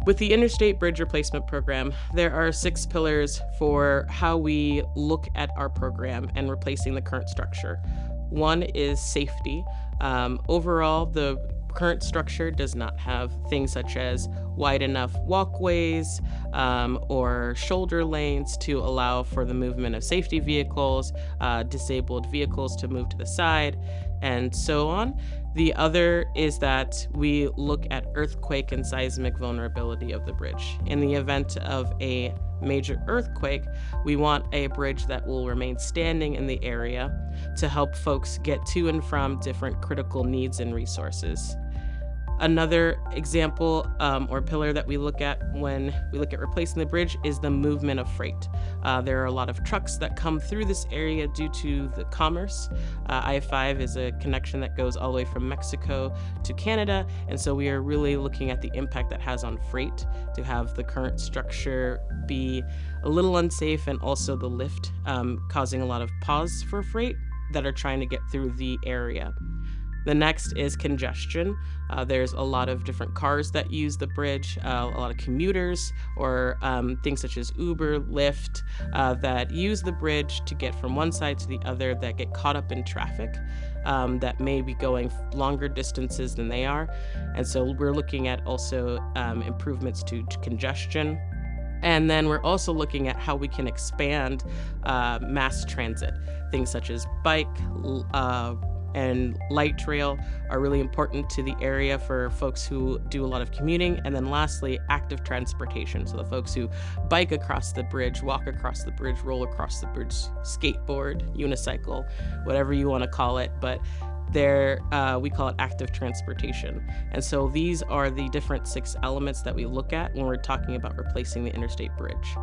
With the Interstate Bridge Replacement Program, there are 6 pillars for how we look at our program and replacing the current structure. One is safety. Overall, the current structure does not have things such as wide enough walkways or shoulder lanes to allow for the movement of safety vehicles, disabled vehicles to move to the side, and so on. The other is that we look at earthquake and seismic vulnerability of the bridge. In the event of a major earthquake, we want a bridge that will remain standing in the area to help folks get to and from different critical needs and resources. Another example or pillar that we look at when we look at replacing the bridge is the movement of freight. There are a lot of trucks that come through this area due to the commerce. I-5 is a connection that goes all the way from Mexico to Canada, and so we are really looking at the impact that has on freight to have the current structure be a little unsafe, and also the lift causing a lot of pause for freight that are trying to get through the area. The next is congestion. There's a lot of different cars that use the bridge, a lot of commuters or things such as Uber, Lyft, that use the bridge to get from one side to the other, that get caught up in traffic, that may be going longer distances than they are. And so we're looking at also improvements to congestion. And then we're also looking at how we can expand mass transit. Things such as bike, and light rail are really important to the area for folks who do a lot of commuting. And then lastly, active transportation. So the folks who bike across the bridge, walk across the bridge, roll across the bridge, skateboard, unicycle, whatever you want to call it. But we call it active transportation. And so these are the different 6 elements that we look at when we're talking about replacing the interstate bridge.